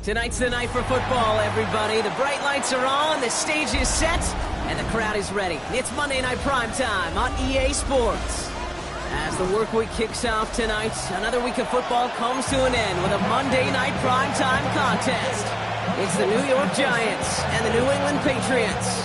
Tonight's the night for football, everybody. The bright lights are on, the stage is set, and the crowd is ready. It's Monday Night Primetime on EA Sports. As the work week kicks off tonight, another week of football comes to an end with a Monday Night Primetime contest. It's the New York Giants and the New England Patriots.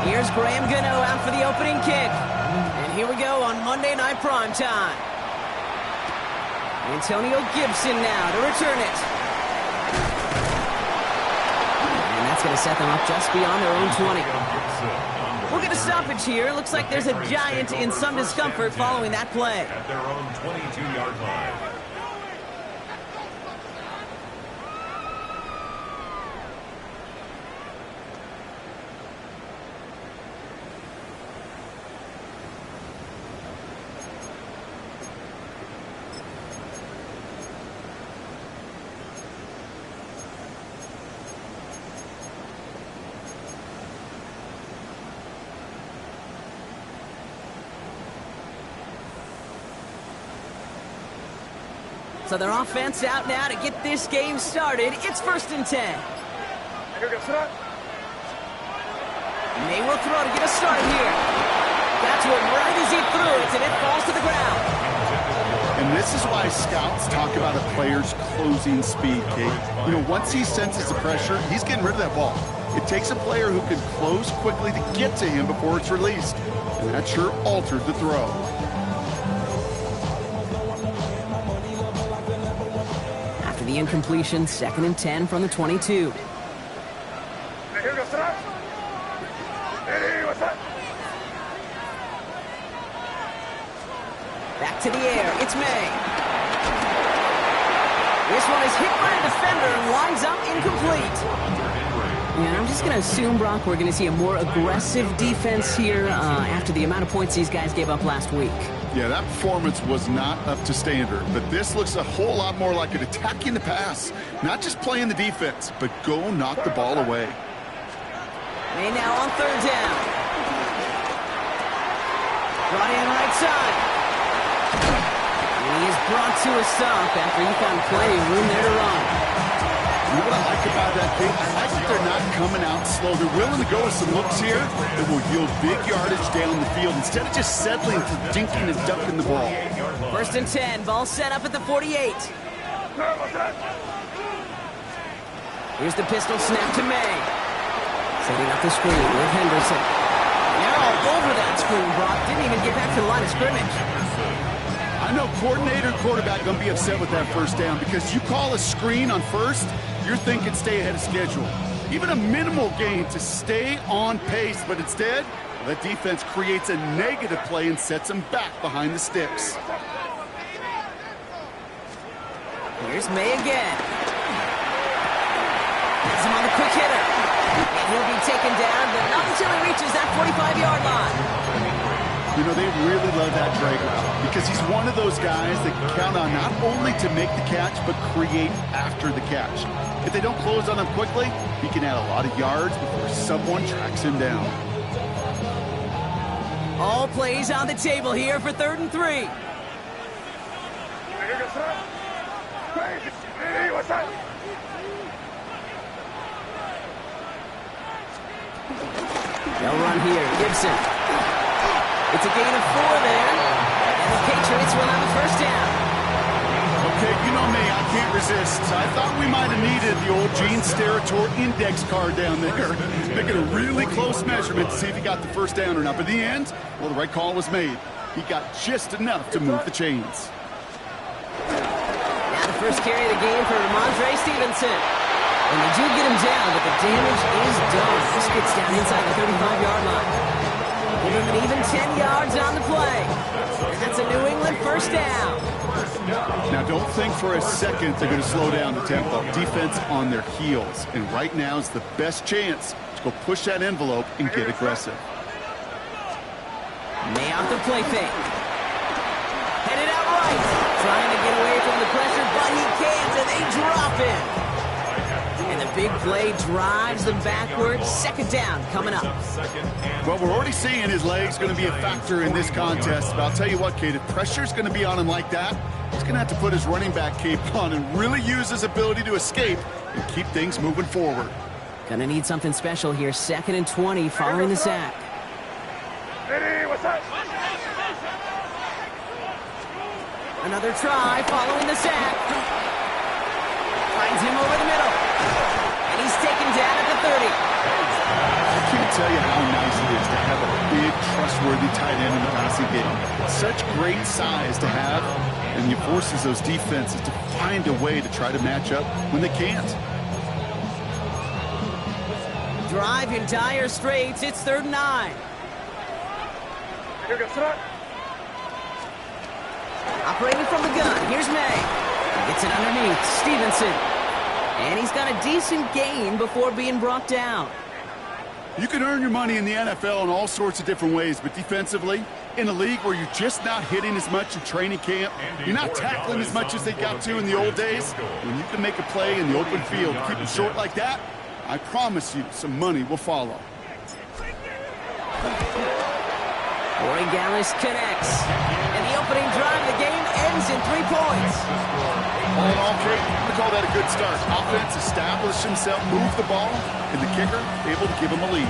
Here's Graham Gano out for the opening kick. And here we go on Monday Night Primetime. Antonio Gibson now to return it. And that's going to set them up just beyond their own 20. We'll get a stoppage here. Looks like there's a Giant in some discomfort following that play. At their own 22-yard line. So their offense out now to get this game started. It's 1st and 10. May will throw to get a start here. Got to him right as he threw it, and it falls to the ground. And this is why scouts talk about a player's closing speed, Kate. You know, once he senses the pressure, he's getting rid of that ball. It takes a player who can close quickly to get to him before it's released. And that sure altered the throw. The incompletion, 2nd and 10 from the 22. Back to the air, it's May. This one is hit by a defender and winds up incomplete. And I'm just going to assume, Brock, we're going to see a more aggressive defense here after the amount of points these guys gave up last week. Yeah, that performance was not up to standard, but this looks a whole lot more like an attacking the pass. Not just playing the defense, but go knock the ball away. May now on 3rd down. Brought in right side. And he is brought to a stop after he found plenty of room there to run. You know what I like about that, Kate? I like that they're not coming out slow. They're willing to go with some looks here that will yield big yardage down the field instead of just settling for dinking and ducking the ball. 1st and 10, ball set up at the 48. Here's the pistol snap to May. Setting up the screen with Henderson. They're all over that screen, Brock. Didn't even get back to the line of scrimmage. I know coordinator and quarterback going to be upset with that 1st down because you call a screen on 1st, you're thinking stay ahead of schedule. Even a minimal gain to stay on pace, but instead, the defense creates a negative play and sets them back behind the sticks. Here's May again. Gets him on the quick hitter. And he'll be taken down, but not until he reaches that 45-yard line. You know, they really love that drag route because he's one of those guys that can count on not only to make the catch, but create after the catch. If they don't close on him quickly, he can add a lot of yards before someone tracks him down. All plays on the table here for 3rd and 3. They'll run here, Gibson. It's a gain of 4 there, and the Patriots will have a 1st down. Okay, you know me, I can't resist. I thought we might have needed the old Gene Steratore index card down there, making a really close measurement to see if he got the 1st down or not. But in the end, well, the right call was made. He got just enough to move the chains. Now the first carry of the game for Ramondre Stevenson. And they do get him down, but the damage is done. This gets down inside the 35-yard line. Give him an even 10 yards on the play. And that's a New England 1st down. Now, don't think for a second they're going to slow down the tempo. Defense on their heels. And right now is the best chance to go push that envelope and get aggressive. May off the play fake. Headed out right. Trying to get away from the pressure, but he can't, and they drop him. And the big play drives them backwards. Second down coming up. Well, we're already seeing his legs going to be a factor in this contest. But I'll tell you what, Kate, if pressure's going to be on him like that, he's going to have to put his running back cape on and really use his ability to escape and keep things moving forward. Gonna need something special here. 2nd and 20 following the sack. Another try following the sack. Finds him over the middle. And he's taken down at the 30. I can't tell you how nice it is to have a big, trustworthy tight end in the passing game. Such great size to have, and he forces those defenses to find a way to try to match up when they can't. Drive in dire straits. It's 3rd and 9. Here goes, start. Operating from the gun. Here's May. Gets it underneath. Stevenson. And he's got a decent gain before being brought down. You can earn your money in the NFL in all sorts of different ways, but defensively, in a league where you're just not hitting as much in training camp, you're not tackling as much as they got to in the old days, when you can make a play in the open field, keep it short like that, I promise you some money will follow. Corey Gallis connects. And the opening drive of the game ends in 3 points. All in all, Kate, I'm going to call that a good start. Offense established himself, moved the ball, and the kicker able to give him a lead.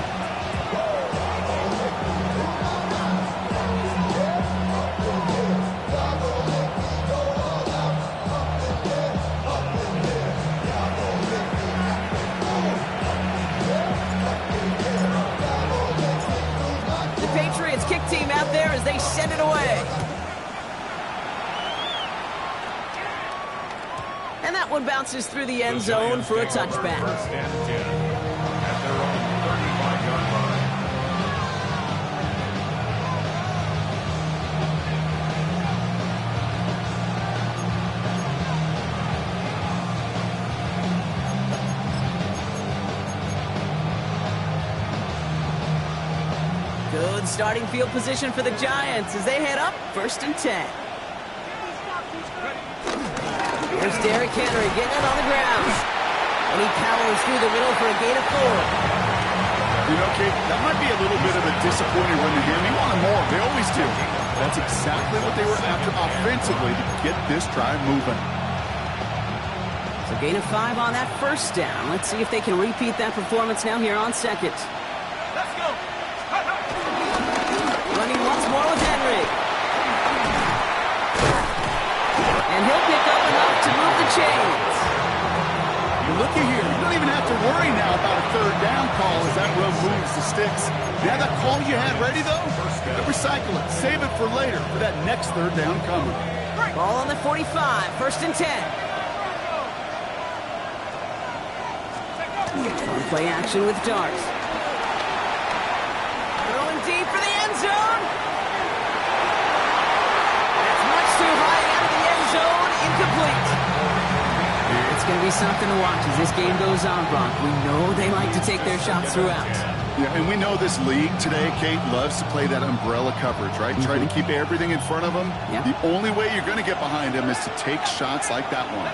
Kick team out there as they send it away. And that one bounces through the end zone for a touchback. First and 10 at their own 35-yard line. Good starting field position for the Giants as they head up 1st and 10. Here's Derrick Henry getting it on the ground. And he powers through the middle for a gain of 4. You know, Kate, that might be a little bit of a disappointing run to him. He wanted more. They always do. That's exactly what they were after offensively to get this drive moving. So gain of 5 on that 1st down. Let's see if they can repeat that performance now here on 2nd. Let's go. Running once more with Henry. And he'll pick up enough to move the chains. Looky here. You don't even have to worry now about a 3rd down call as that run moves the sticks. Now that call you had ready, though, recycle it. Save it for later for that next 3rd down coming. Ball on the 45. 1st and 10. On play action with Dart. Throwing deep for the end zone. That's much too high out of the end zone. Incomplete. It's going to be something to watch as this game goes on, Brock. We know they like to take their shots throughout. Yeah, and we know this league today, Kate, loves to play that umbrella coverage, right? Try to keep everything in front of them. Yeah. The only way you're going to get behind them is to take shots like that one.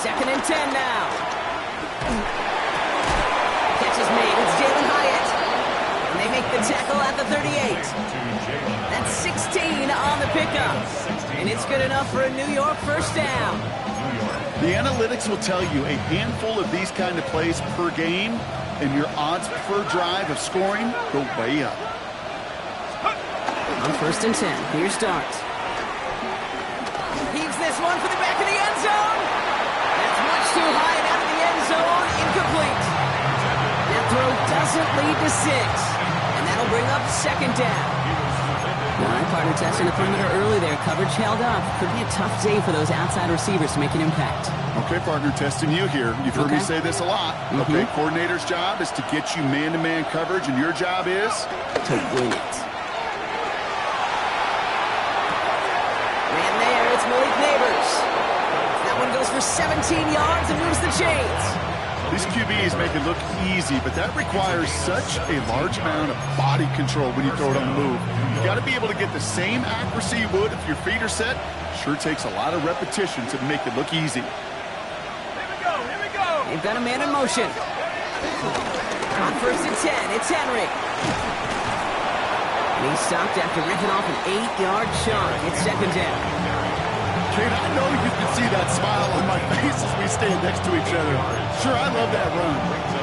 2nd and 10 now. Catch is made. It's Jalen Hyatt. And they make the tackle at the 38. That's 16 on the pickup. And it's good enough for a New York 1st down. The analytics will tell you a handful of these kind of plays per game, and your odds per drive of scoring go way up. On 1st and 10, here's Dart. Heaves this one for the back of the end zone. That's much too high and out of the end zone. Incomplete. That throw doesn't lead to 6. And that'll bring up 2nd down. All right, partner testing the perimeter early there. Coverage held up. Could be a tough day for those outside receivers to make an impact. Okay, partner, testing you here. You've heard me say this a lot. Okay, coordinator's job is to get you man-to-man coverage, and your job is? To win it. Man there, it's Malik Neighbors. That one goes for 17 yards and moves the chains. These QBs make it look easy, but that requires such a large amount of body control when you throw it on the move. You got to be able to get the same accuracy you would if your feet are set. Sure takes a lot of repetition to make it look easy. They've got a man in motion. On first and 10, it's Henry. And he's stopped after ripping off an 8-yard chunk. It's second down. Kate, I know you can see that smile on my face as we stand next to each other. Sure, I love that run.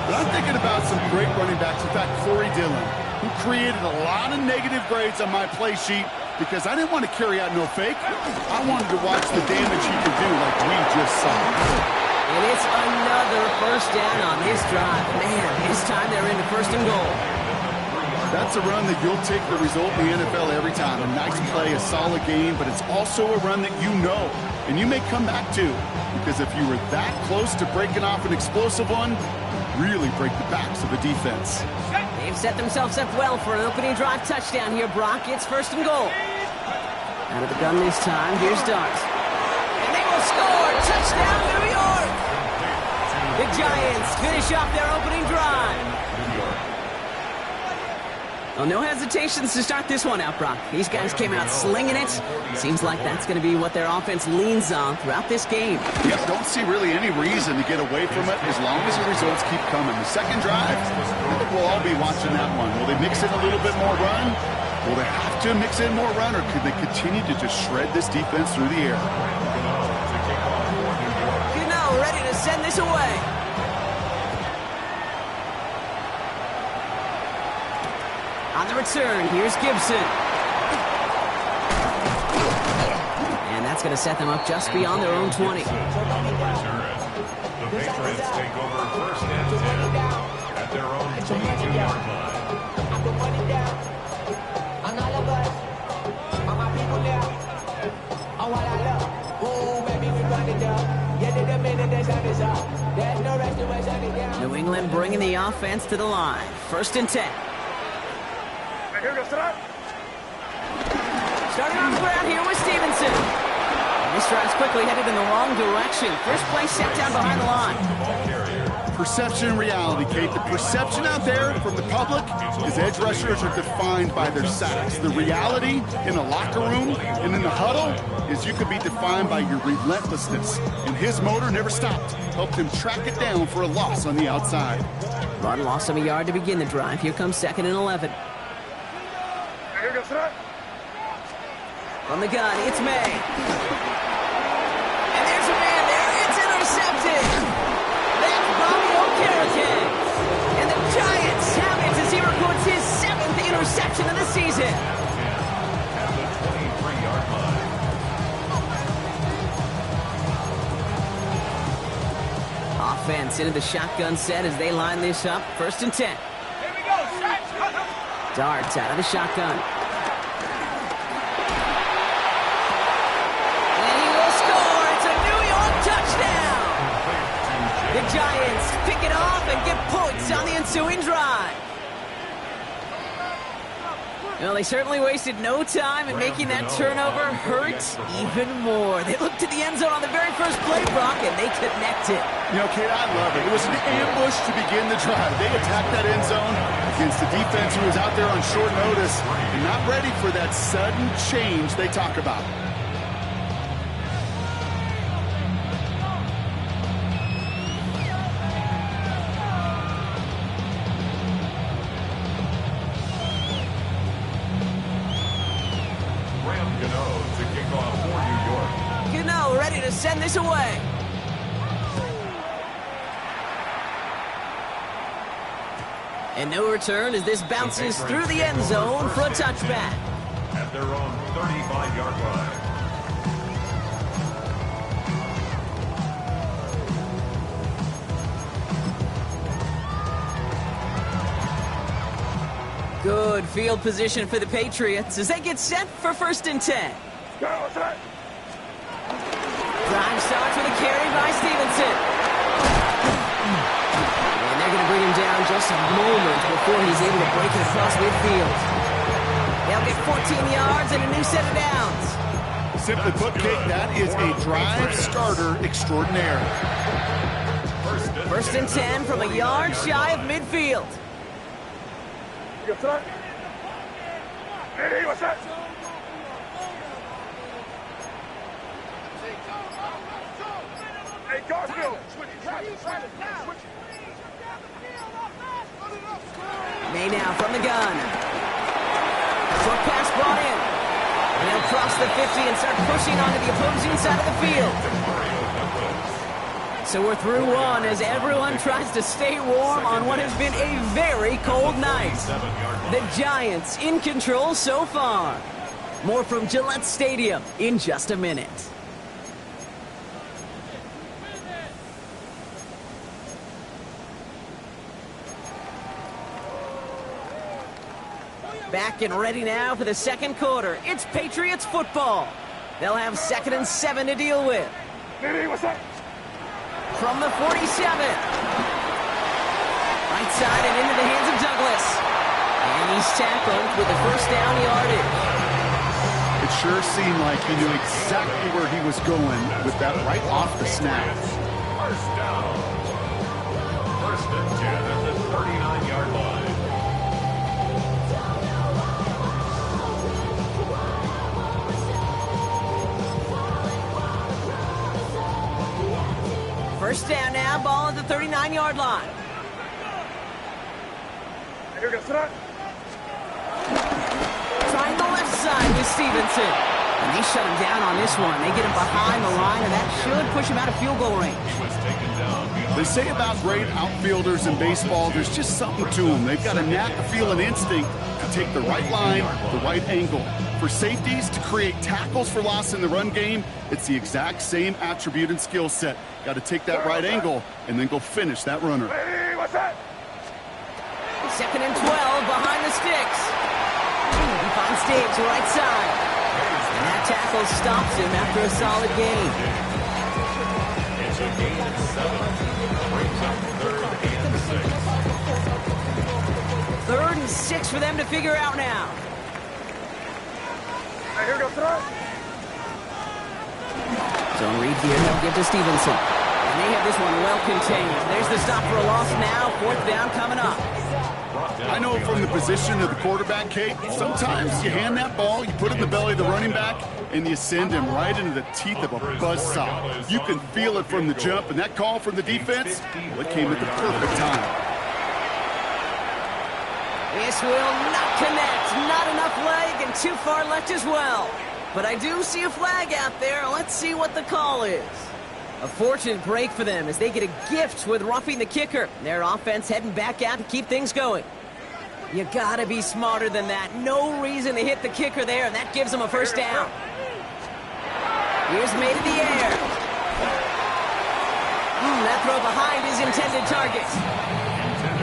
But I'm thinking about some great running backs. In fact, Corey Dillon, who created a lot of negative grades on my play sheet because I didn't want to carry out no fake. I wanted to watch the damage he could do like we just saw. And it's another first down on this drive. Man, this time they're into first and goal. That's a run that you'll take the result in the NFL every time. A nice play, a solid game, but it's also a run that you know, and you may come back to. Because if you were that close to breaking off an explosive one, really break the backs of a defense. They've set themselves up well for an opening drive touchdown here, Brock. It's first and goal. Out of the gun this time, here's Dart. And they will score! Touchdown, New York! The Giants finish off their opening drive. Well, no hesitations to start this one out, Brock. These guys came out slinging it. Seems like that's going to be what their offense leans on throughout this game. Yep, don't see really any reason to get away from it as long as the results keep coming. The second drive, I think we'll all be watching that one. Will they mix in a little bit more run? Will they have to mix in more run, or could they continue to just shred this defense through the air? Ready to send this away. On the return, here's Gibson. And that's going to set them up just beyond their own 20. The Patriots take over first and 10 at their own 22-yard line. New England bringing the offense to the line. First and 10. Starting on the ground here with Stevenson. And this drive's quickly headed in the wrong direction. First play set down behind the line. Perception and reality, Kate. The perception out there from the public is edge rushers are defined by their sacks. The reality in the locker room and in the huddle is you could be defined by your relentlessness. And his motor never stopped. Helped him track it down for a loss on the outside. Run lost him a yard to begin the drive. Here comes second and 11. From the gun, it's May. And there's a man there. It's intercepted. That's Bobby Okereke. And the Giants have it as he records his 7th interception of the season. At the 23-yard line. Offense into the shotgun set as they line this up. First and 10. Here we go. Darts out of the shotgun. And he will score. It's a New York touchdown. The Giants pick it off and get points on the ensuing drive. Well, they certainly wasted no time in making that turnover hurt even more. They looked to the end zone on the very first play, Brock, and they connected. You know, Kate, I love it. It was an ambush to begin the drive. They attacked that end zone against the defense who was out there on short notice and not ready for that sudden change they talk about. Ready to send this away. And no return as this bounces through the end zone for a touchback. At their own 35-yard line. Good field position for the Patriots as they get set for first and 10. Drive starts with a carry by Stevenson. And they're going to bring him down just a moment before he's able to break it across midfield. They'll get 14 yards and a new set of downs. Simply put, Kate, that is a drive starter extraordinaire. First and 10 from a yard shy of midfield. May now from the gun. Short pass brought in. And they'll cross the 50 and start pushing onto the opposing side of the field. So we're through one as everyone tries to stay warm on what has been a very cold night. The Giants in control so far. More from Gillette Stadium in just a minute. Back and ready now for the second quarter. It's Patriots football. They'll have 2nd and 7 to deal with. From the 47. Right side and into the hands of Douglas. And he's tackled with the first down yardage. It sure seemed like he knew exactly where he was going with that right off the snap. First down. 1st and 10 at the 39-yard line. First down now, ball at the 39-yard line. Trying the left side with Stevenson. And they shut him down on this one. They get him behind the line, and that should push him out of field goal range. They say about great outfielders in baseball, there's just something to them. They've got a knack, a feel, and instinct to take the right line, the right angle. For safeties to create tackles for loss in the run game, it's the exact same attribute and skill set. Got to take that right angle and then go finish that runner. Hey, what's that? 2nd and 12 behind the sticks. He finds Diggs right side. And that tackle stops him after a solid gain. It's a gain of 7. Brings up 3rd and 6. 3rd and 6 for them to figure out now. Here we go, throw. Zone read here, they'll give to Stevenson. And they have this one well contained. There's the stop for a loss now. 4th down coming up. I know from the position of the quarterback, Kate, sometimes you hand that ball, you put it in the belly of the running back, and you send him right into the teeth of a buzzsaw. You can feel it from the jump, and that call from the defense, well, it came at the perfect time. This will not connect. Not enough leg and too far left as well. But I do see a flag out there. Let's see what the call is. A fortunate break for them as they get a gift with roughing the kicker. Their offense heading back out to keep things going. You gotta be smarter than that. No reason to hit the kicker there, and that gives them a first down. Here's made in the air. That throw behind his intended target.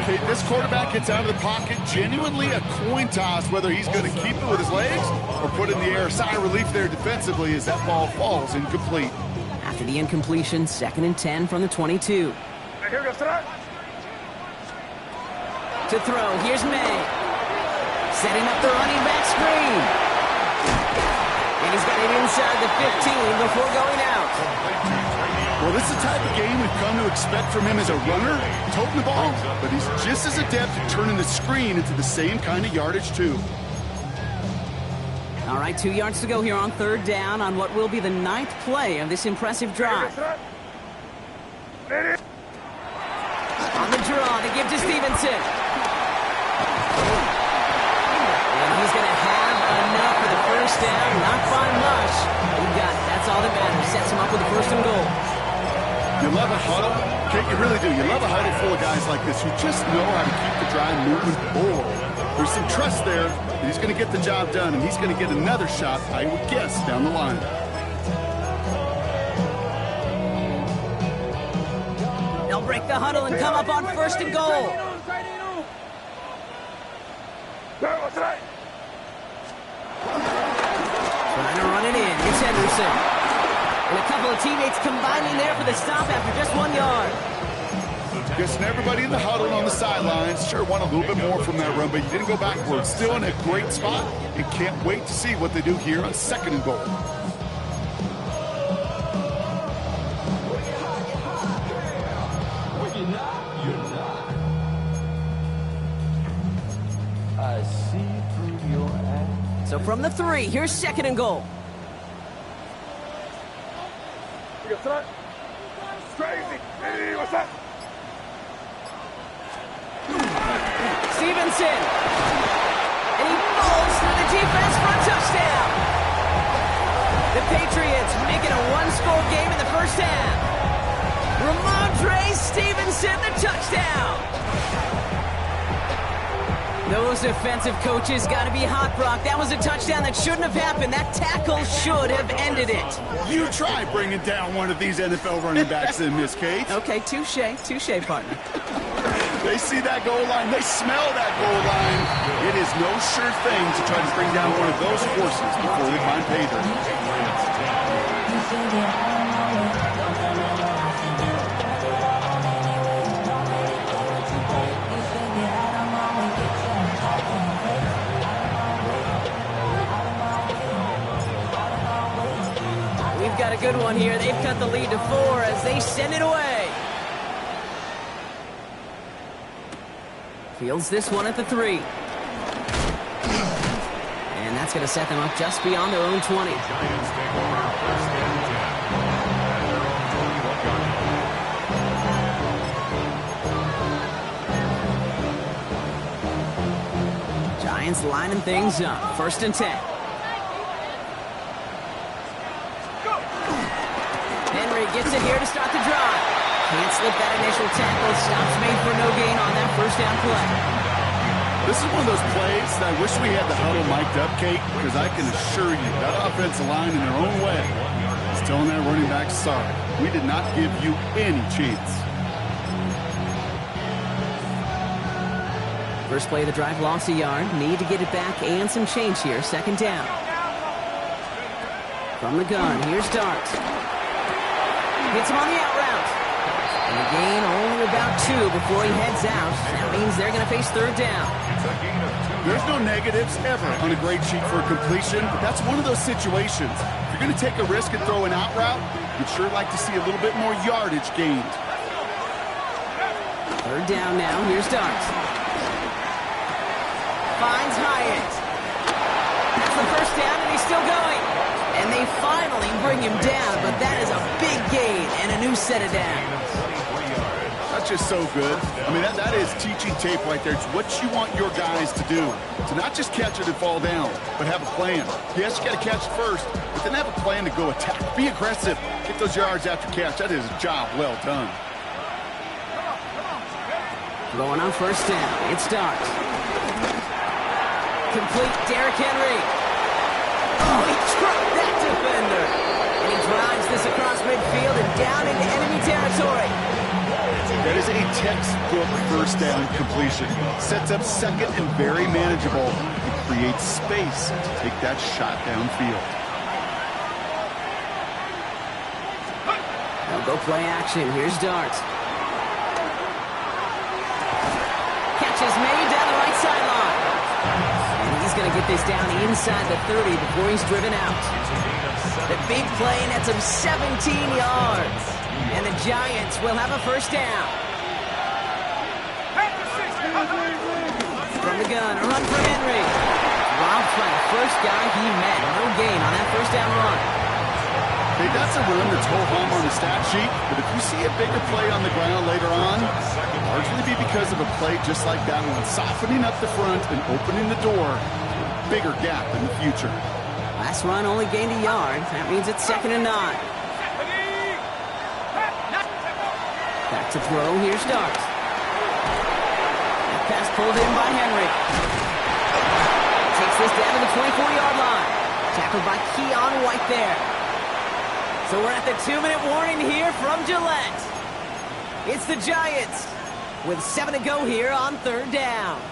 Okay, this quarterback gets out of the pocket, genuinely a coin toss whether he's going to keep it with his legs or put it in the air. Sigh of relief there defensively as that ball falls incomplete. After the incompletion, 2nd and 10 from the 22. Here goes to throw, here's May. Setting up the running back screen. And he's got it inside the 15 before going out. Well, this is the type of game we've come to expect from him as a runner, toting the ball, but he's just as adept at turning the screen into the same kind of yardage, too. All right, 2 yards to go here on 3rd down on what will be the 9th play of this impressive drive. On the draw to give to Stevenson. And he's going to have enough for the first down. Not by much. He got it. That's all that matters. Sets him up with the 1st and goal. You love a huddle. Kate, you really do. You love a huddle full of guys like this who just know how to keep the drive moving forward. There's some trust there that he's going to get the job done, and he's going to get another shot, I would guess, down the line. They'll break the huddle and come up on 1st and goal. Trying to run it in. It's Henderson. And a couple of teammates combining there for the stop after just 1 yard. Guessing everybody in the huddle on the sidelines sure want a little bit more from that run, but you didn't go backwards. Still in a great spot and can't wait to see what they do here on 2nd and goal. I see through your eyes. So from the 3, here's 2nd and goal. crazy. Hey, what's up? Stevenson. And he falls through the defense for a touchdown. The Patriots make it a one-score game in the first half. Ramondre Stevenson, the touchdown. Those defensive coaches got to be hot, Brock. That was a touchdown that shouldn't have happened. That tackle should have ended it. You try bringing down one of these NFL running backs in this case. Okay, touche, partner. They see that goal line. They smell that goal line. It is no sure thing to try to bring down one of those horses before we find pay dirt. We've got a good one here. They've cut the lead to 4 as they send it away. Fields this one at the 3. And that's going to set them up just beyond their own 20. Giants take over first and 10. At their own 21 yard line. Giants lining things up. First and 10. Henry gets it here to start the drive. Can't slip that initial tackle. Stops made for no gain on that first down play. This is one of those plays that I wish we had the huddle mic'd up, Kate, because I can assure you that offensive line in their own way is telling that running back, sorry, we did not give you any chance. First play of the drive, lost a yard. Need to get it back and some change here. Second down. From the gun, here's Dart. Hits him on the out route. And a gain only about 2 before he heads out. That means they're going to face third down. It's a gain of 2. There's no negatives ever on a grade sheet for a completion, but that's one of those situations. If you're going to take a risk and throw an out route, you'd sure like to see a little bit more yardage gained. Third down now. Here's Dart. Finds Hyatt. That's the first down, and he's still going. And they finally bring him down, but that is a big gain and a new set of downs. That's just so good. I mean, that is teaching tape right there. It's what you want your guys to do. To not just catch it and fall down, but have a plan. Yes, you got to catch it first, but then have a plan to go attack. Be aggressive. Get those yards after catch. That is a job well done. Going on first down. It's Dart. Complete. Derrick Henry. Oh, he trucked that defender. And he drives this across midfield and down into enemy territory. That is a textbook first down completion. Sets up second and very manageable. It creates space to take that shot downfield. They'll go play action. Here's Dart. Catch is made down the right sideline. And he's going to get this down inside the 30 before he's driven out. The big play nets him 17 yards. And the Giants will have a first down. From the gun, a run for Henry. Robbed by the first guy he met. No gain on that first down run. Hey, that's a run that's ho-hum on the stat sheet, but if you see a bigger play on the ground later on, it'll largely be because of a play just like that one, softening up the front and opening the door to a bigger gap in the future. Last run only gained a yard. That means it's 2nd and 9. Back to throw. Here's Dart. That pass pulled in by Henry. Takes this down to the 24-yard line. Tackled by Keon White there. So we're at the 2-minute warning here from Gillette. It's the Giants with 7 to go here on third down.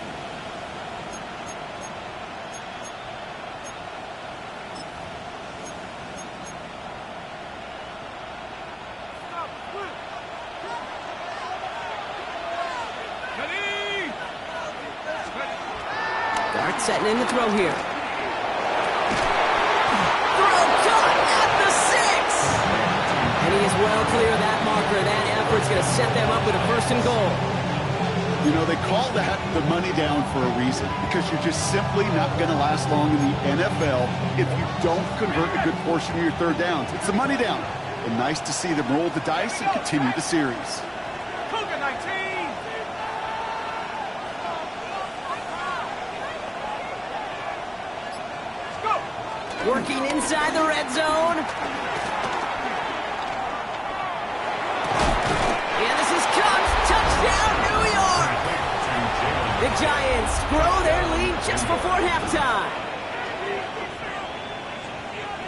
Dart setting in the throw here. He is well clear of that marker. That effort's going to set them up with a first and goal. You know, they call that the money down for a reason, because you're just simply not going to last long in the NFL if you don't convert a good portion of your third downs. It's the money down. And nice to see them roll the dice and continue the series. Cougar 19. Working inside the red zone. And this is caught. Touchdown, New York! The Giants grow their lead just before halftime.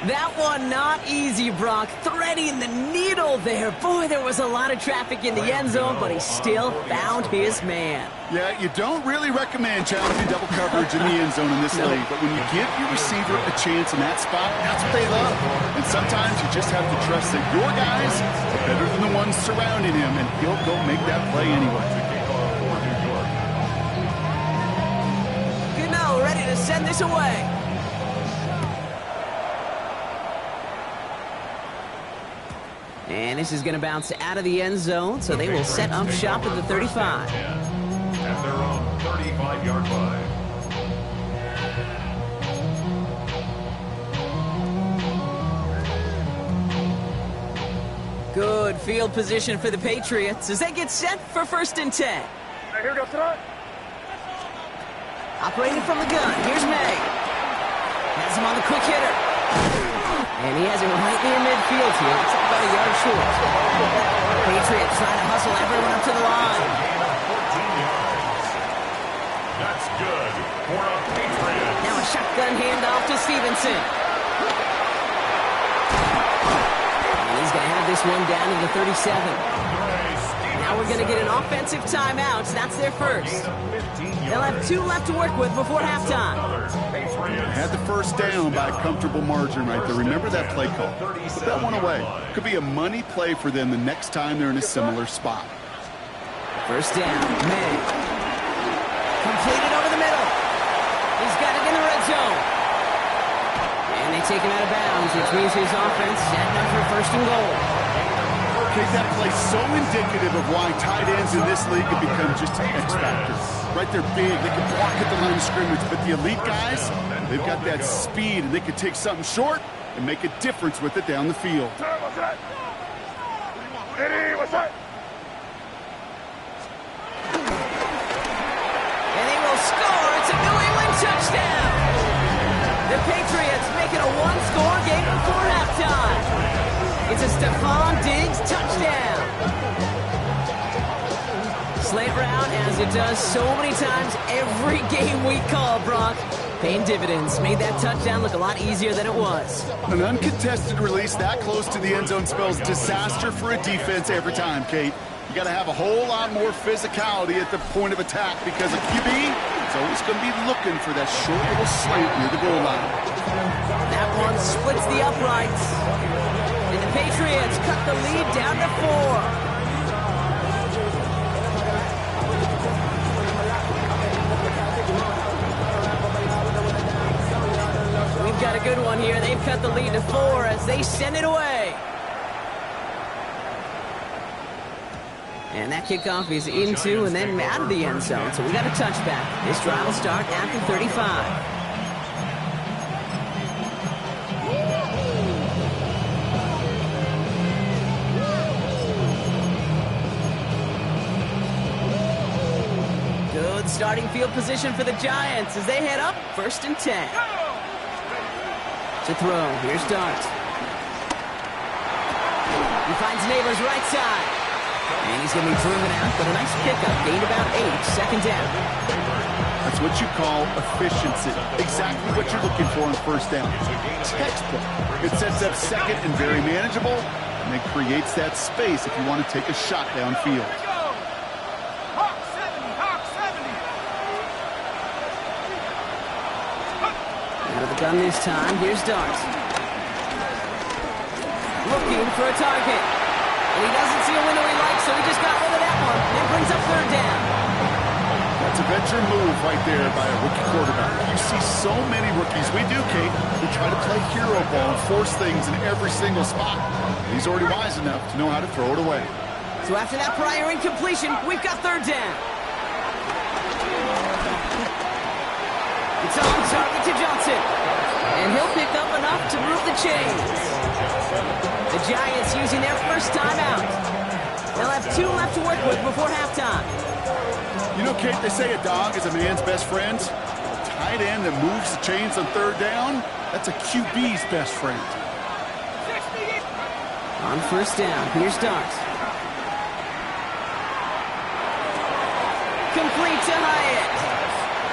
That one not easy, Brock. Threading the needle there. Boy, there was a lot of traffic in the end zone, but he still found his man. Yeah, you don't really recommend challenging double coverage in the end zone in this league, but when you give your receiver a chance in that spot, that's what they love. And sometimes you just have to trust that your guys are better than the ones surrounding him, and he'll go make that play anyway. Gano ready to send this away. And this is going to bounce out of the end zone, so they will set up shop at the 35. At their own 35-yard line. Good field position for the Patriots as they get set for 1st and 10. Here we go, tonight. Operating from the gun, here's May. Has him on the quick hitter. And he has it right near midfield here. It's about a yard short. Patriots trying to hustle everyone up to the line. That's good for a Patriot. Now a shotgun handoff to Stevenson. And he's going to have this one down to the 37. Now we're going to get an offensive timeout. So that's their first. They'll have 2 left to work with before halftime. Had the first down by a comfortable margin right there. Remember that play call. Put that one away. Could be a money play for them the next time they're in a similar spot. First down, May. Completed over the middle. He's got it in the red zone. And they take him out of bounds, which means his offense setting up for 1st and goal. Okay, that play so indicative of why tight ends in this league have become just an X factor. Right, they're big, they can block at the line of scrimmage, but the elite guys, they've got that speed, and they can take something short and make a difference with it down the field. What's that? Eddie, what's that? And they will score. It's a New England touchdown. The Patriots make it a 1-score game before halftime. It's a Stephon Diggs touchdown. Slant route, as it does so many times every game we call, Brock. Paying dividends. Made that touchdown look a lot easier than it was. An uncontested release that close to the end zone spells disaster for a defense every time, Kate. You got to have a whole lot more physicality at the point of attack because a QB is always going to be looking for that short little slant near the goal line. That one splits the uprights. And the Patriots cut the lead down to 4. We've got a good one here. They've cut the lead to 4 as they send it away. And that kickoff is into and then out of the end zone. So we got a touchback. This drive will start at the 35. Good starting field position for the Giants as they head up 1st and 10. To throw, here's Dart. He finds Neighbors right side. And he's going to be driven out, but a nice pickup. Gained about 8, 2nd down. That's what you call efficiency. Exactly what you're looking for on 1st down. Textbook. It sets up 2nd and very manageable, and it creates that space if you want to take a shot downfield. Out of the gun this time, here's Dart. Looking for a target. And he doesn't see a window he likes, so he just got rid of that one. And brings up 3rd down. That's a venture move right there by a rookie quarterback. You see so many rookies, we do, Kate, who try to play hero ball and force things in every single spot. He's already wise enough to know how to throw it away. So after that prior incompletion, we've got 3rd down. It's on target to Johnson. And he'll pick up enough to move the chains. The Giants using their first timeout. They'll have 2 left to work with before halftime. You know, Kate, they say a dog is a man's best friend. A tight end that moves the chains on third down, that's a QB's best friend. On first down, here's Starks. Complete to Hyatt.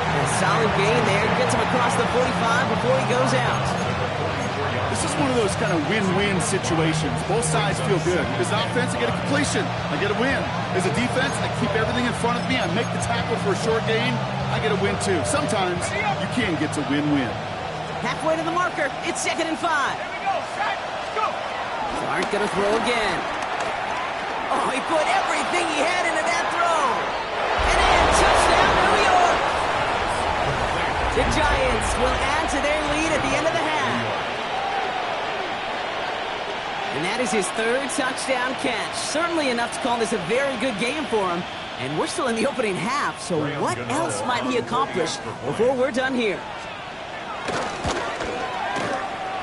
A solid gain there. Gets him across the 45 before he goes out. This is one of those kind of win-win situations. Both sides feel good. As an offense, I get a completion. I get a win. As a defense, I keep everything in front of me. I make the tackle for a short gain. I get a win, too. Sometimes you can get to win-win. Halfway to the marker. It's 2nd and 5. Here we go, set, go! Clark gonna throw again. Oh, he put everything he had into that throw. And in, touchdown, New York. The Giants will add to their lead at the end of the half. And that is his 3rd touchdown catch. Certainly enough to call this a very good game for him. And we're still in the opening half, so what else might he accomplish before we're done here?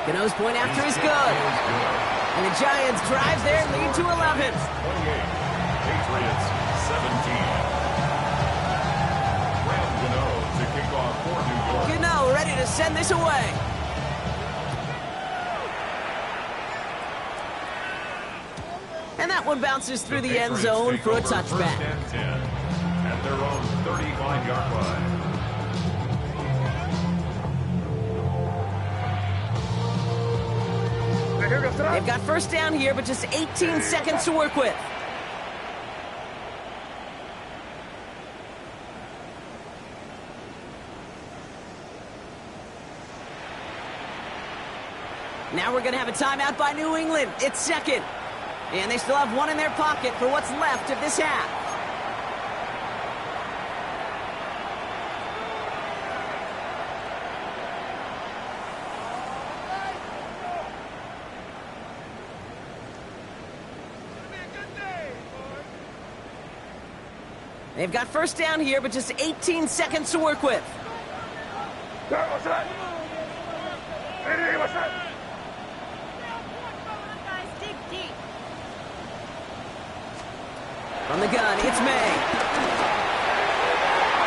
Gano's point after is good. And the Giants drive their lead to 11. 28, Patriots 17. Rand Gano to kick off for New York. Gano ready to send this away. And that one bounces through the end zone for a touchback. First and 10 at their own 35-yard line. They've got first down here, but just 18 seconds to work with. Now we're going to have a timeout by New England. It's 2nd. And they still have 1 in their pocket for what's left of this half. They've got first down here, but just 18 seconds to work with. From the gun, it's May.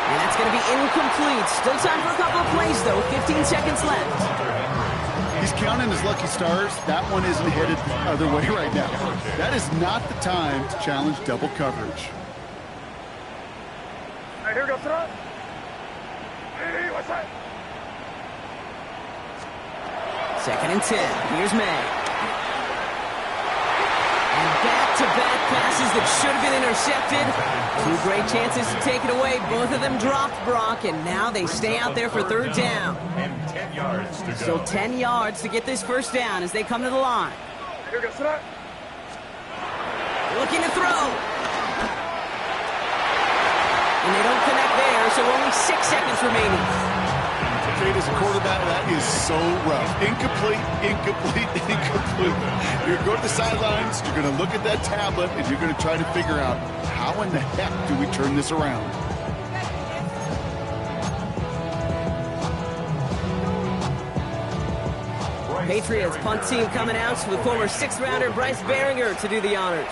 And that's going to be incomplete. Still time for a couple of plays, though. 15 seconds left. He's counting his lucky stars. That one isn't headed the other way right now. That is not the time to challenge double coverage. Here we go, throw. Hey, what's that? 2nd and 10. Here's May. And back-to-back passes that should have been intercepted. 2 great chances to take it away. Both of them dropped, Brock, and now they stay out there for 3rd down. And 10 yards to go. So 10 yards to get this first down as they come to the line. Here we go, throw. Looking to throw. And they don't connect there, so only 6 seconds remaining. Kate, as a quarterback, that is so rough. Incomplete, incomplete, incomplete. You're going to the sidelines, you're going to look at that tablet, and you're going to try to figure out how in the heck do we turn this around. Patriots punt team coming out with former 6th-rounder Bryce Behringer to do the honors.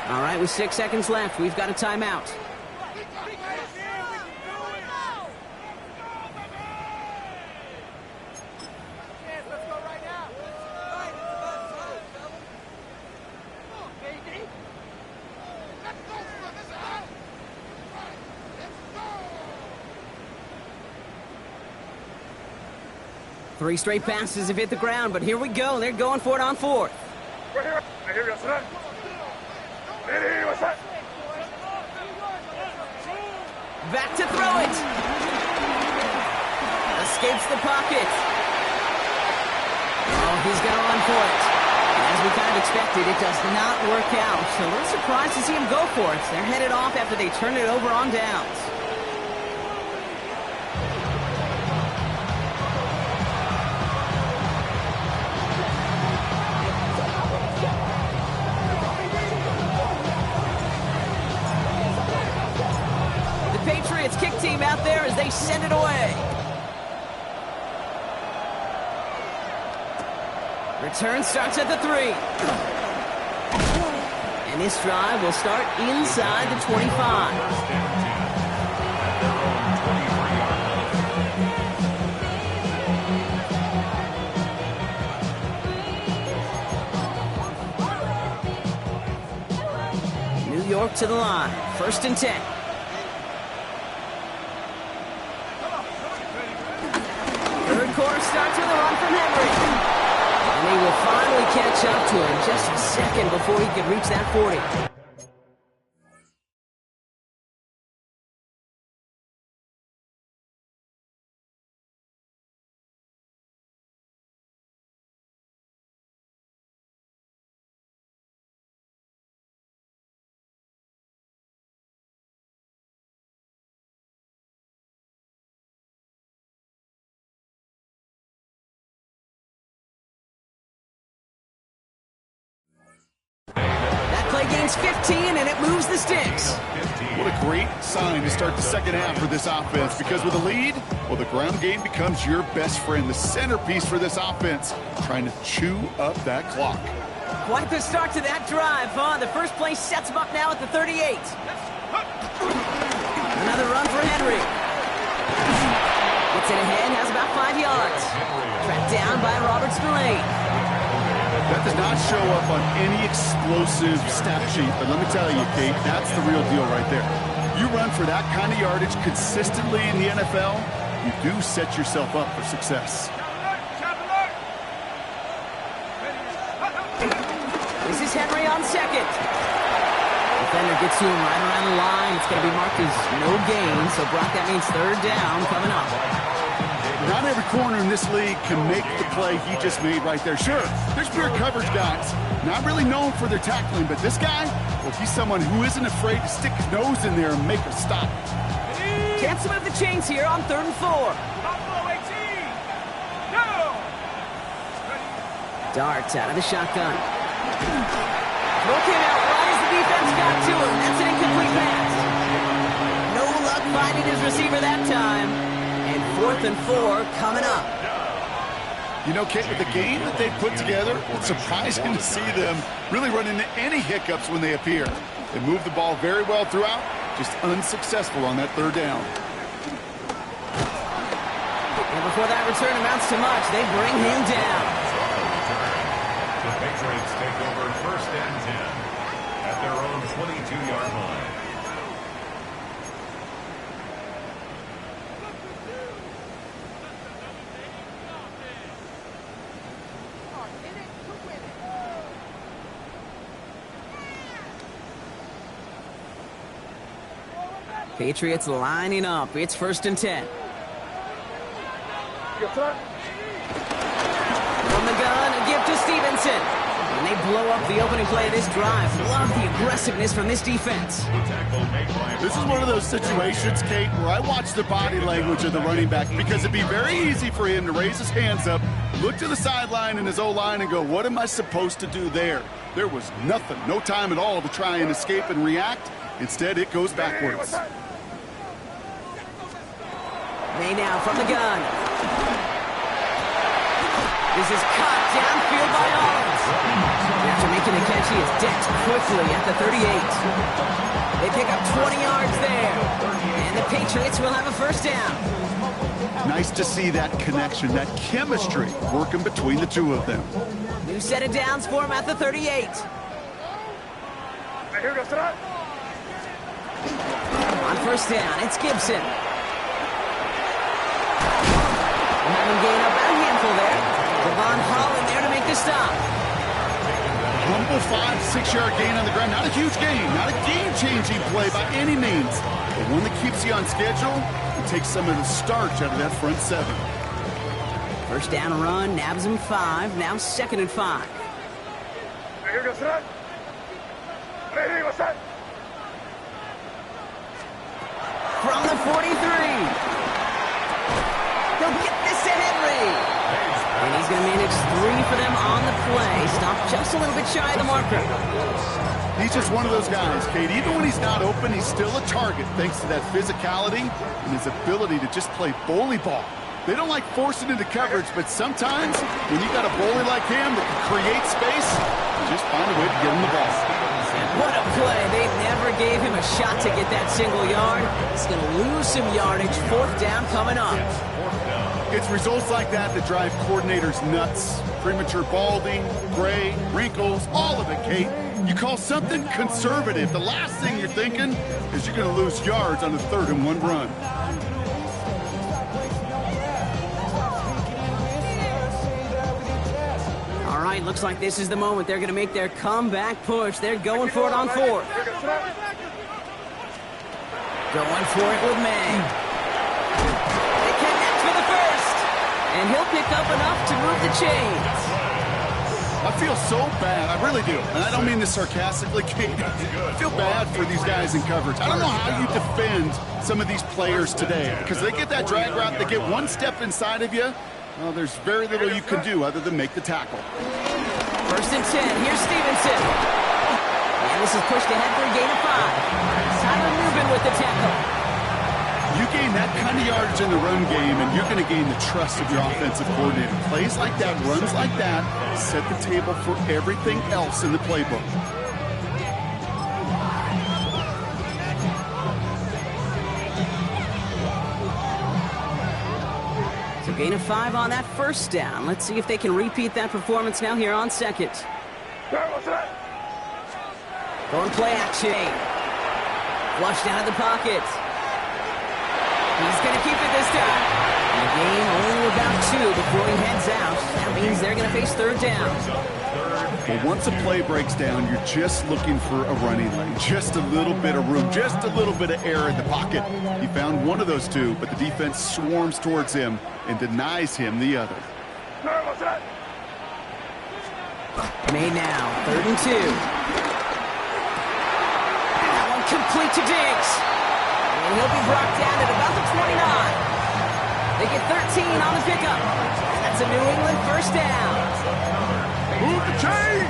All right, with 6 seconds left, we've got a timeout. Three straight passes have hit the ground, but here we go. They're going for it on 4th. Here we go, son. Hey, what's that? Back to throw it. Escapes the pocket. Oh, he's going to run for it. As we kind of expected, it does not work out. So a little surprised to see him go for it. They're headed off after they turn it over on downs. Patriots kick team out there as they send it away. Return starts at the 3. And this drive will start inside the 25. First and 10 at their own 23-yard line. New York to the line. First and 10. Third quarter starts with a run from Henry. And he will finally catch up to him just a second before he could reach that 40. That play gains 15, and it moves the sticks. What a great sign to start the second half for this offense, because with a lead, well, the ground game becomes your best friend, the centerpiece for this offense, trying to chew up that clock. Quite the start to that drive, huh? The first play sets him up now at the 38. Another run for Henry. Gets it ahead, has about 5 yards. Tracked down by Robert Spillane. That does not show up on any explosive stat sheet, but let me tell you, Kate, that's the real deal right there. You run for that kind of yardage consistently in the NFL, you do set yourself up for success. This is Henry on second. Defender gets to him right around the line. It's going to be marked as no gain, so Brock, that means third down coming up. Not every corner in this league can make the play he just made right there. Sure, there's pure coverage guys, not really known for their tackling, but this guy, well, he's someone who isn't afraid to stick his nose in there and make a stop. Chance to move the chains here on 3rd and 4. Darts out of the shotgun. Throw came out right as the defense got to him. That's an incomplete pass. No luck finding his receiver that time. And 4th and 4 coming up. You know, Kate, with the game that they put together, it's surprising to see them really run into any hiccups when they appear. They move the ball very well throughout, just unsuccessful on that 3rd down. And before that return amounts to much, they bring him down. The Patriots take over 1st and 10 at their own 22-yard line. Patriots lining up. It's 1st and 10. From the gun, a gift to Stevenson. And they blow up the opening play of this drive. Love the aggressiveness from this defense. This is one of those situations, Kate, where I watch the body language of the running back, because it'd be very easy for him to raise his hands up, look to the sideline in his O-line and go, what am I supposed to do there? There was nothing, no time at all to try and escape and react. Instead, it goes backwards. May now from the gun. This is caught downfield by Owens. After making the catch, he is decked quickly at the 38. They pick up 20 yards there. And the Patriots will have a 1st down. Nice to see that connection, that chemistry working between the two of them. New set of downs for him at the 38. On 1st down, it's Gibson. Having gained up a handful there. Devon Holland there to make the stop. Humble 5-6-yard gain on the ground. Not a huge gain, not a game-changing play by any means, but one that keeps you on schedule and takes some of the starch out of that front 7. 1st down run, nabs him 5. Now 2nd and 5. From the 43. They'll get this to Henry. And he's going to manage 3 for them on the play. Stopped just a little bit shy of the marker. He's just one of those guys, Kate. Even when he's not open, he's still a target thanks to that physicality and his ability to just play bully ball. They don't like forcing into coverage, but sometimes when you got a bully like him that can create space, just find a way to get him the ball. What a play. They never gave him a shot to get that single yard. He's going to lose some yardage. 4th down coming up. It's results like that that drive coordinators nuts. Premature balding, gray, wrinkles, all of it, Kate. You call something conservative. The last thing you're thinking is you're going to lose yards on a 3rd and 1 run. All right, looks like this is the moment. They're going to make their comeback push. They're going for it on 4th. Going for it with May. They connect for the first. And he'll pick up enough to move the chains. I feel so bad. I really do. And I don't mean this sarcastically, Kate. I feel bad for these guys in coverage. I don't know how you defend some of these players today. Because they get that drag route, they get one step inside of you. Well, there's very little you can do other than make the tackle. 1st and 10. Here's Stevenson. And this is pushed ahead for a gain of 5. Tyler Newbin with the tackle. You gain that kind of yardage in the run game, and you're going to gain the trust of your offensive coordinator. Plays like that, runs like that, set the table for everything else in the playbook. So gain of 5 on that 1st down. Let's see if they can repeat that performance now here on 2nd. Going play action. Flushed out of the pocket. He's going to keep it this time. And the game only about 2 before he heads out. That means they're going to face 3rd down. Well, once a play breaks down, you're just looking for a running lane. Just a little bit of room, just a little bit of air in the pocket. He found one of those 2, but the defense swarms towards him and denies him the other. May now, 3rd and 2. That one complete to Diggs. And he'll be brought down at about the 29. They get 13 on the pickup. That's a New England 1st down. Move the chains!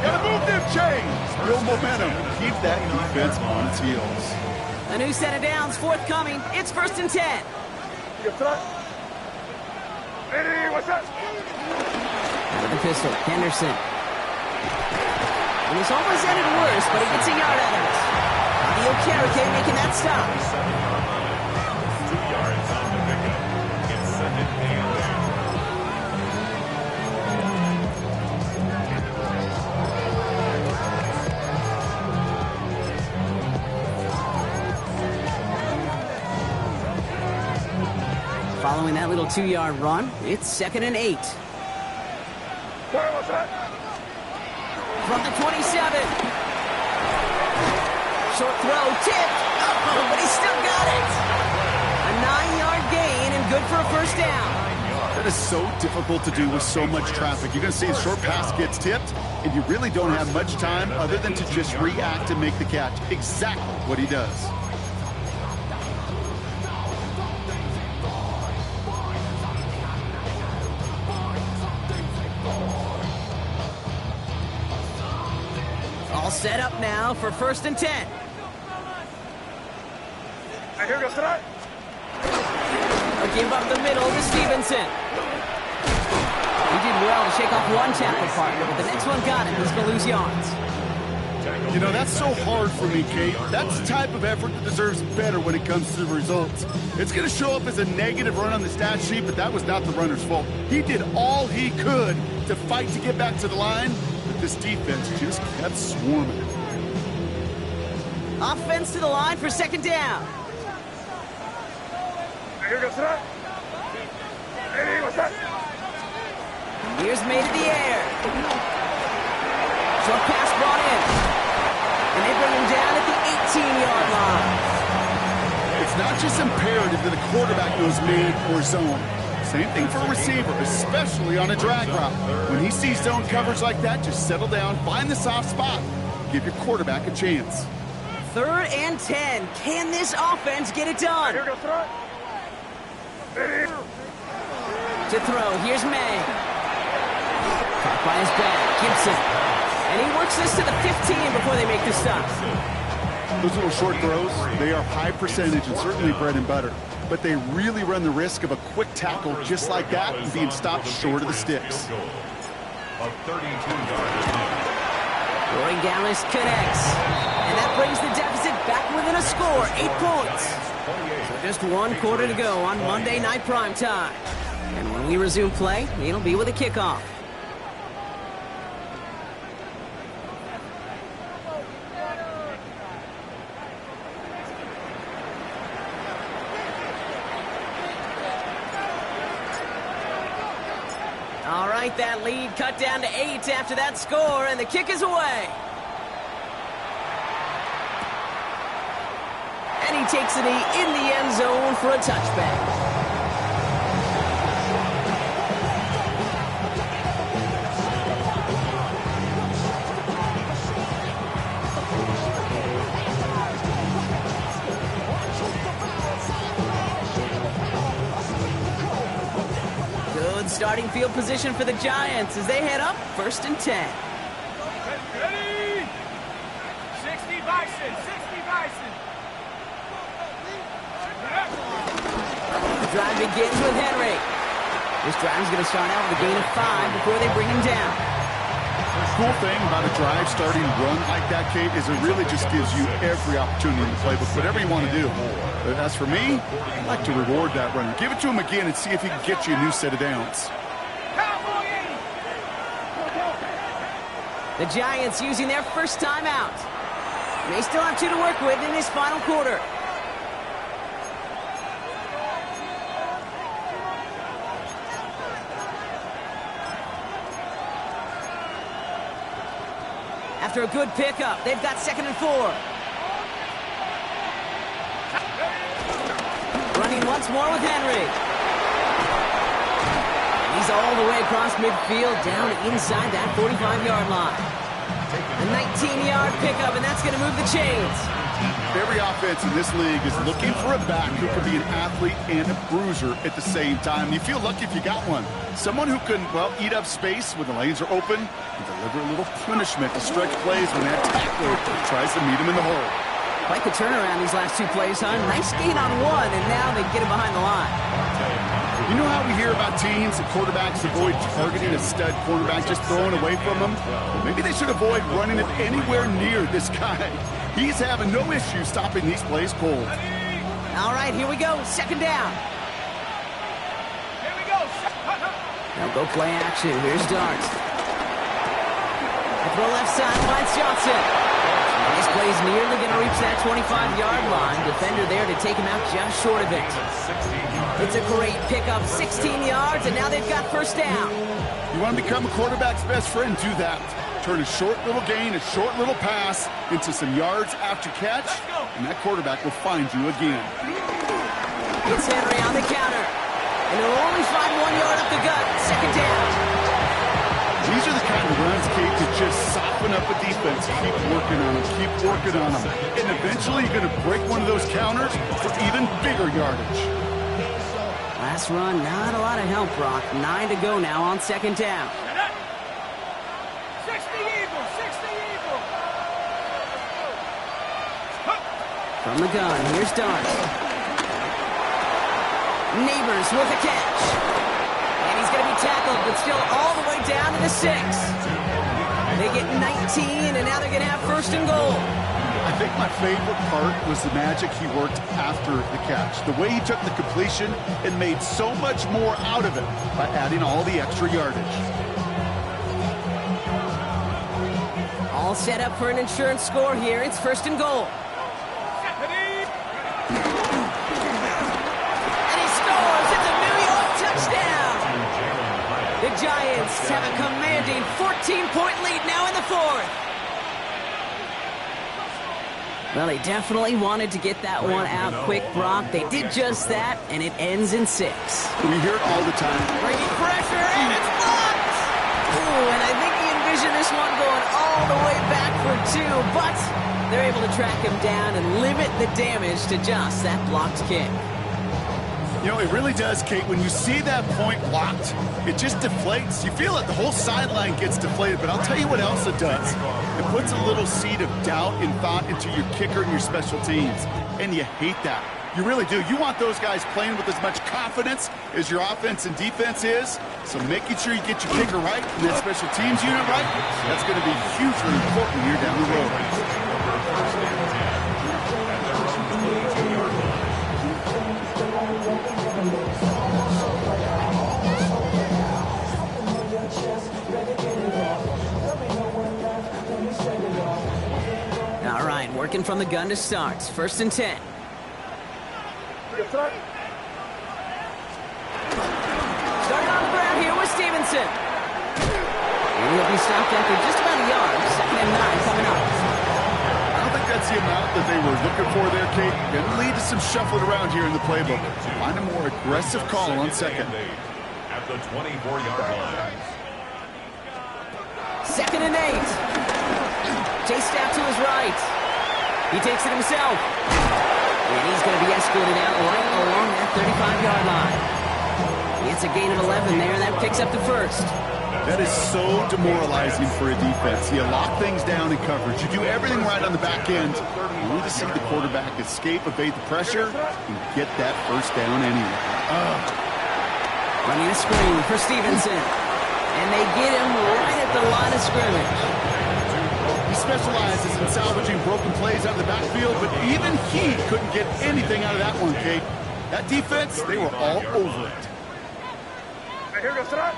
Gotta move them chains! Build momentum. Keep that defense on its heels. A new set of downs forthcoming. It's 1st and 10. With the pistol, Henderson. It was almost ended worse, but he gets a yard out of it. Audio Karake making that stop. 2 yards on the pickup. It's 2nd and 10. Following that little 2-yard run, it's 2nd and 8. From the 27. Short throw, tipped. Oh, but he still got it. A 9-yard gain and good for a 1st down. That is so difficult to do with so much traffic. You're going to see the short pass gets tipped, and you really don't have much time other than to just react and make the catch. Exactly what he does. All set up now for 1st and 10. A give up the middle to Stevenson. He did well to shake off one tackle partner, but the next one got him. He's going to lose yards. You know, that's so hard for me, Kate. That's the type of effort that deserves better when it comes to the results. It's going to show up as a negative run on the stat sheet, but that was not the runner's fault. He did all he could to fight to get back to the line, but this defense just kept swarming. Offense to the line for 2nd down. Here's May to the air. Short pass brought in. And they bring him down at the 18-yard line. It's not just imperative that a quarterback goes man or zone. Same thing for a receiver, especially on a drag route. When he sees zone coverage like that, just settle down, find the soft spot, give your quarterback a chance. 3rd and 10. Can this offense get it done? To throw, here's May. Caught by his back, Gibson. And he works this to the 15 before they make the stop. Those little short throws, they are high percentage and certainly bread and butter. but they really run the risk of a quick tackle just like that and being stopped short of the sticks. A 32-yard attempt. Roy Gallis connects. And that brings the deficit back within a score, 8 points. So just 1 quarter to go on Monday Night Primetime. And when we resume play, it'll be with a kickoff. All right, that lead cut down to 8 after that score, and the kick is away. And he takes it in the end zone for a touchback. Good starting field position for the Giants as they head up 1st and 10. Ready? 60 Bison, 60 Bison. The drive begins with Henry. This drive is going to start out with a gain of 5 before they bring him down. The cool thing about a drive starting run like that, Kate, is it really just gives you every opportunity in the playbook, whatever you want to do. But as for me, I like to reward that runner. Give it to him again and see if he can get you a new set of downs. The Giants using their first timeout. They still have 2 to work with in this final quarter. After a good pickup, they've got 2nd and 4. Running once more with Henry. And he's all the way across midfield, down inside that 45-yard line. A 19-yard pickup, and that's going to move the chains. Every offense in this league is looking for a back who can be an athlete and a bruiser at the same time. You feel lucky if you got one. Someone who can, well, eat up space when the lanes are open and deliver a little punishment to stretch plays when that tackler tries to meet him in the hole. Quite the turnaround these last 2 plays, huh? Nice gain on 1, and now they get him behind the line. You know how we hear about teams and quarterbacks avoid targeting a stud quarterback, just throwing away from him? Well, maybe they should avoid running it anywhere near this guy. He's having no issue stopping these plays cold. All right, here we go. 2nd down. Here we go. Now go play action. Here's Dart. The throw left side finds Johnson. This play's nearly going to reach that 25-yard line. Defender there to take him out just short of it. It's a great pickup, 16 yards, and now they've got 1st down. You want to become a quarterback's best friend? Do that. Turn a short little gain, a short little pass into some yards after catch, and that quarterback will find you again. It's Henry on the counter, and he'll only find 1 yard up the gut. 2nd down. These are the kind of runs, Kate, that just soften up a defense. Keep working on them, keep working on them. And eventually you're going to break one of those counters for even bigger yardage. Last run, not a lot of help, Brock. 9 to go now on 2nd down. 60 Eagles, 60 Eagles. From the gun, here's Dart. Neighbors with a catch. And he's going to be tackled, but still all the way down to the 6. They get 19, and now they're going to have 1st and goal. I think my favorite part was the magic he worked after the catch. The way he took the completion and made so much more out of it by adding all the extra yardage. All set up for an insurance score here. It's 1st and goal. And he scores. It's a New York touchdown. The Giants have a commanding 14-point lead now in the 4th. Well, they definitely wanted to get that one out quick, Brock. They did just that, and it ends in 6. We hear it all the time. Bringing pressure, and it's blocked! Ooh, and I think he envisioned this one going all the way back for 2, but they're able to track him down and limit the damage to just that blocked kick. You know, it really does, Kate. When you see that point blocked, it just deflates. You feel it. The whole sideline gets deflated. But I'll tell you what else it does. It puts a little seed of doubt and thought into your kicker and your special teams. And you hate that. You really do. You want those guys playing with as much confidence as your offense and defense is. So making sure you get your kicker right and that special teams unit right, that's going to be hugely important here down the road. All right, working from the gun to start. 1st and 10. Starting on the ground here with Stevenson. And he'll be stopped after just about a yard. 2nd and 9 coming up. I don't think that's the amount that they were looking for there, Kate. Going to lead to some shuffling around here in the playbook. Find a more aggressive call on 2nd. At the 24-yard line. 2nd and 8. Chase snap to his right. He takes it himself. And he's going to be escorted out right along that 35-yard line. It's a gain of 11 there, and that picks up the 1st. That is so demoralizing for a defense. You lock things down in coverage. You do everything right on the back end. You need to see the quarterback escape, evade the pressure, and get that 1st down anyway. Running a screen for Stevenson. And they get him right at the line of scrimmage. He specializes in salvaging broken plays out of the backfield, but even he couldn't get anything out of that one, Kate. That defense, they were all over it. Here goes it.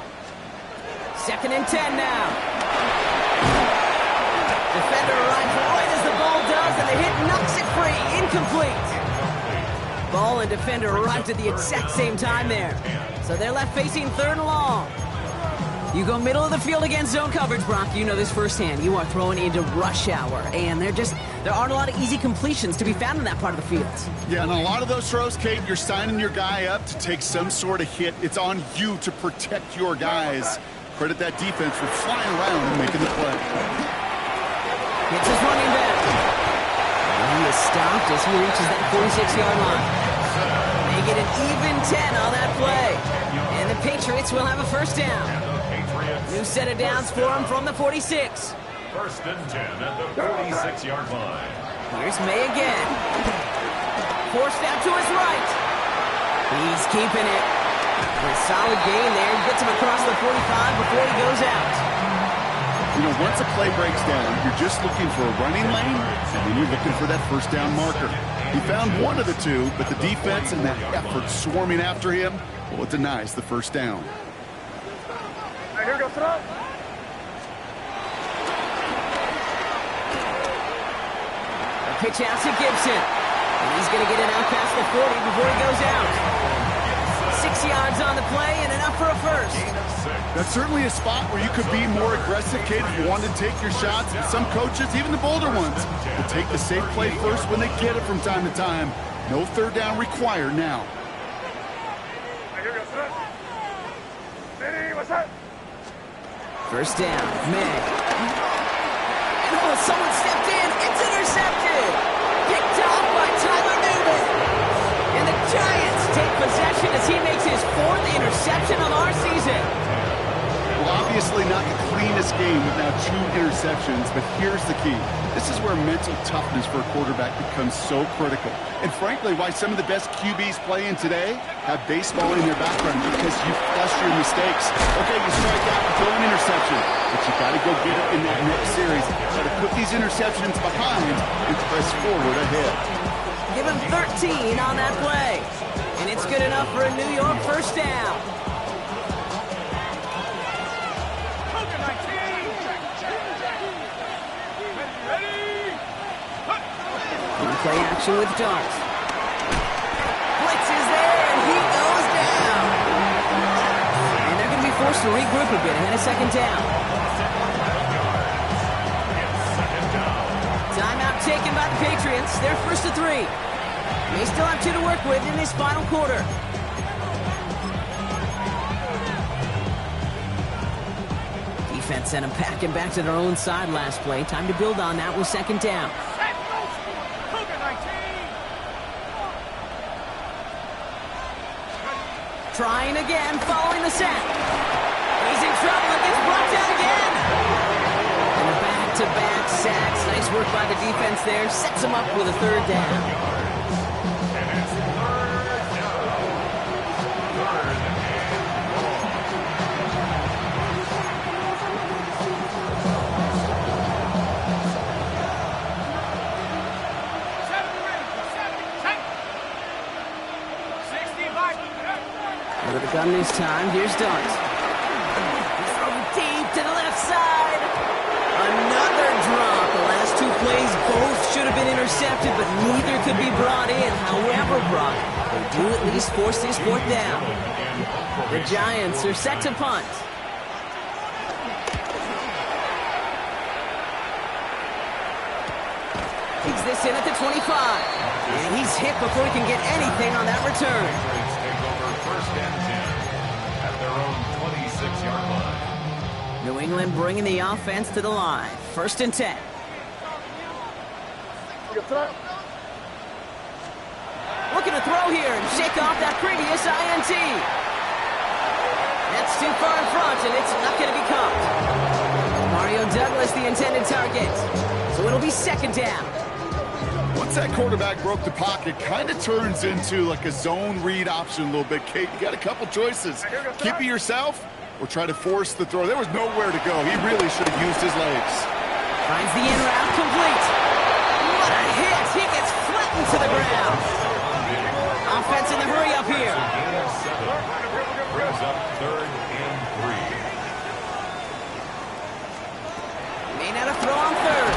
2nd and 10 now. Defender arrives right as the ball does, and the hit knocks it free. Incomplete. Ball and defender arrived at the exact same time there. So they're left facing 3rd and long. You go middle of the field against zone coverage, Brock. You know this firsthand. You are throwing into rush hour, and there aren't a lot of easy completions to be found in that part of the field. Yeah, and a lot of those throws, Kate, you're signing your guy up to take some sort of hit. It's on you to protect your guys. Credit that defense for flying around and making the play. It's his running back. And he is stopped as he reaches that 46-yard line. They get an even 10 on that play. And the Patriots will have a 1st down. New set of downs for him from the 46. 1st and 10 at the 46-yard line. Here's May again. Forced out to his right. He's keeping it. A solid gain there. Gets him across the 45 before he goes out. You know, once a play breaks down, you're just looking for a running lane, and then you're looking for that 1st down marker. He found one of the two, but the defense and that effort swarming after him, well, it denies the 1st down. Here goes it. A pitch out to Gibson. And he's going to get it out past the 40 before he goes out. 6 yards on the play and enough for a 1st. That's certainly a spot where you could be more aggressive, Kate, if you want to take your shots. And some coaches, even the bolder ones, will take the safe play first when they get it from time to time. No 3rd down required now. Here goes it. Ready, what's that? 1st down, May. And someone stepped in. It's intercepted. Picked off by Tyler Newman. And the Giants take possession as he makes his 4th interception of our season. Well, obviously not the cleanest game without 2 interceptions, but here's the key. This is where mental toughness for a quarterback becomes so critical. And frankly, why some of the best QBs playing today have baseball in their background, because you flush your mistakes. Okay, you strike out and throw an interception, but you got to go get it in that next series. Got to put these interceptions behind and press forward ahead. Give him 13 on that play. And it's good enough for a New York 1st down. Play action with Dart. Blitz is there, and he goes down. And they're going to be forced to regroup a bit ahead of 2nd down. Timeout taken by the Patriots. They're 1st to 3. They still have 2 to work with in this final quarter. Defense sent them packing back to their own side last play. Time to build on that with 2nd down. Trying again, following the sack. He's in trouble and gets brought down again. And a back-to-back sacks. Nice work by the defense there. Sets him up with a 3rd down. Gun this time. Here's Dart. He's throwing deep to the left side. Another drop. The last two plays both should have been intercepted, but neither could be brought in. However, Brock, they do at least force this fourth down. The Giants are set to punt. Kicks this in at the 25. And he's hit before he can get anything on that return. Patriots take over first and 10 at their own 26-yard line. New England bringing the offense to the line. First and 10. Looking to throw here and shake off that previous INT. That's too far in front, and it's not going to be caught. Mario Douglas, the intended target. So it'll be second down. Once that quarterback broke the pocket, kind of turns into like a zone read option a little bit. Kate, you got a couple choices. Keep it yourself or try to force the throw. There was nowhere to go. He really should have used his legs. Finds the in route complete. What a hit. He gets flattened to the ground. Offense in the hurry up here. Gain of 7 brings up third and 3. May not have thrown on third.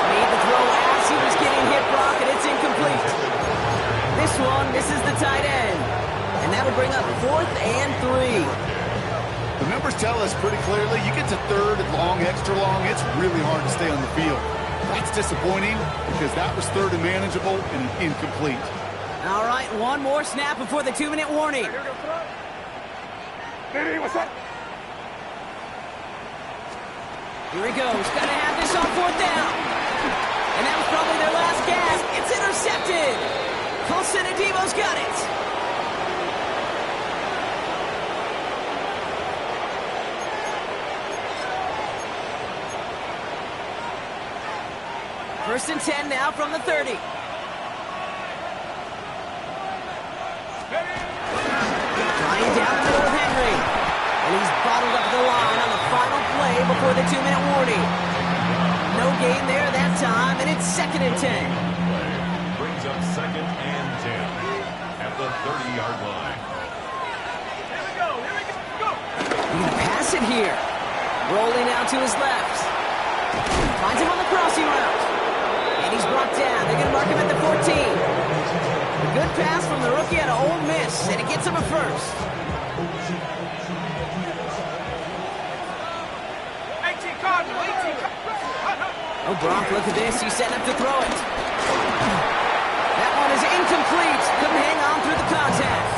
Made the throw as he was getting hit, Brock, and it's incomplete. This one misses the tight end. And that would bring up fourth and 3. The numbers tell us pretty clearly, you get to third and long, extra long, it's really hard to stay on the field. That's disappointing because that was third and manageable and incomplete. All right, one more snap before the 2-minute warning. Diddy, what's up? Here he goes. Got to have this on fourth down. And that was probably their last gasp. It's intercepted. Colson Adebo's got it. First and 10 now from the 30. Flying down the middle of Henry. And he's bottled up the line on the final play before the 2-minute warning. No gain there that time, and it's second and 10. Brings up second and 10 at the 30-yard line. Here we go, go! He's going to pass it here. Rolling out to his left. Finds him on the crossing route. And he's brought down. They're going to mark him at the 14. A good pass from the rookie out of Ole Miss, and it gets him a first. 18 Cardinal, 18 Oh, Brock, look at this. He's setting up to throw it. That one is incomplete. Couldn't hang on through the contact.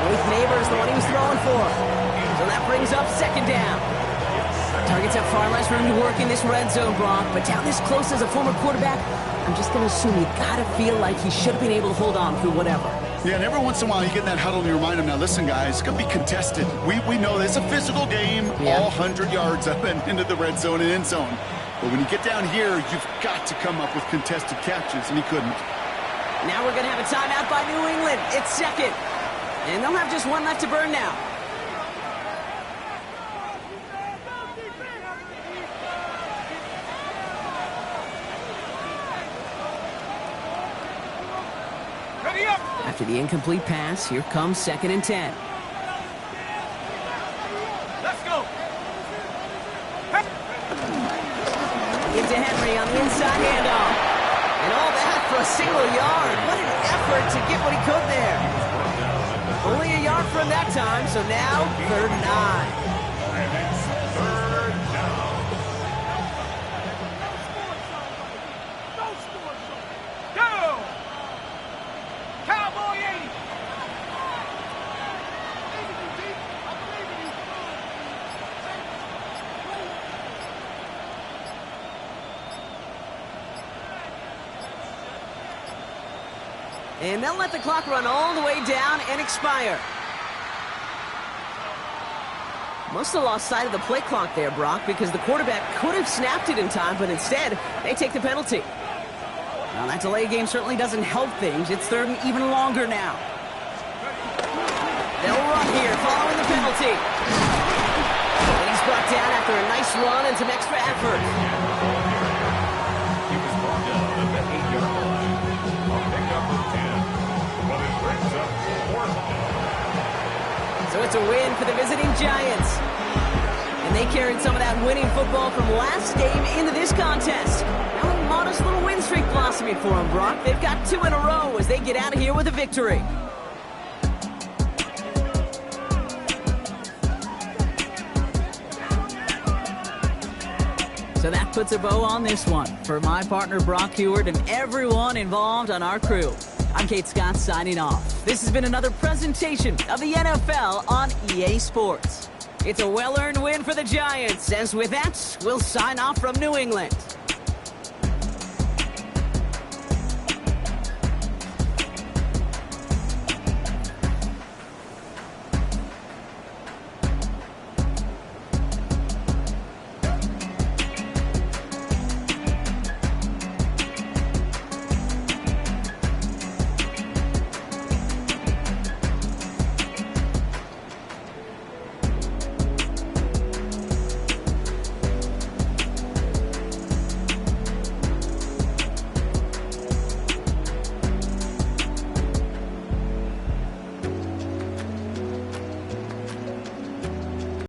Both Neighbors, the one he was throwing for. So that brings up second down. Targets have far less room to work in this red zone, Brock. But down this close as a former quarterback, I'm just going to assume you got to feel like he should have been able to hold on through whatever. Yeah, and every once in a while you get in that huddle and you remind them, now listen guys, it's going to be contested. We know this is a physical game, all 100 yards up and into the red zone and end zone. But when you get down here, you've got to come up with contested catches, and he couldn't. Now we're going to have a timeout by New England. It's second. And they'll have just one left to burn now. Ready up! After the incomplete pass, here comes second and 10. Let's go! Into Henry on the inside handoff. And all that for a single yard. What an effort to get what he could there. Only a yard from that time, so now third and 9. And it's third down. Go! Cowboy 80! And they'll let the clock run all the way down and expire. Must have lost sight of the play clock there, Brock, because the quarterback could have snapped it in time, but instead, they take the penalty. Now, that delay game certainly doesn't help things. It's third and even longer now. They'll run here, following the penalty. And he's brought down after a nice run and some extra effort. He was brought down at the 8-yard line. A pickup of 10. But it brings up fourth down. So it's a win for the visiting Giants. And they carried some of that winning football from last game into this contest. Now a modest little win streak blossoming for them, Brock. They've got 2 in a row as they get out of here with a victory. So that puts a bow on this one. For my partner Brock Heward and everyone involved on our crew, I'm Kate Scott signing off. This has been another presentation of the NFL on EA Sports. It's a well-earned win for the Giants, as with that, we'll sign off from New England.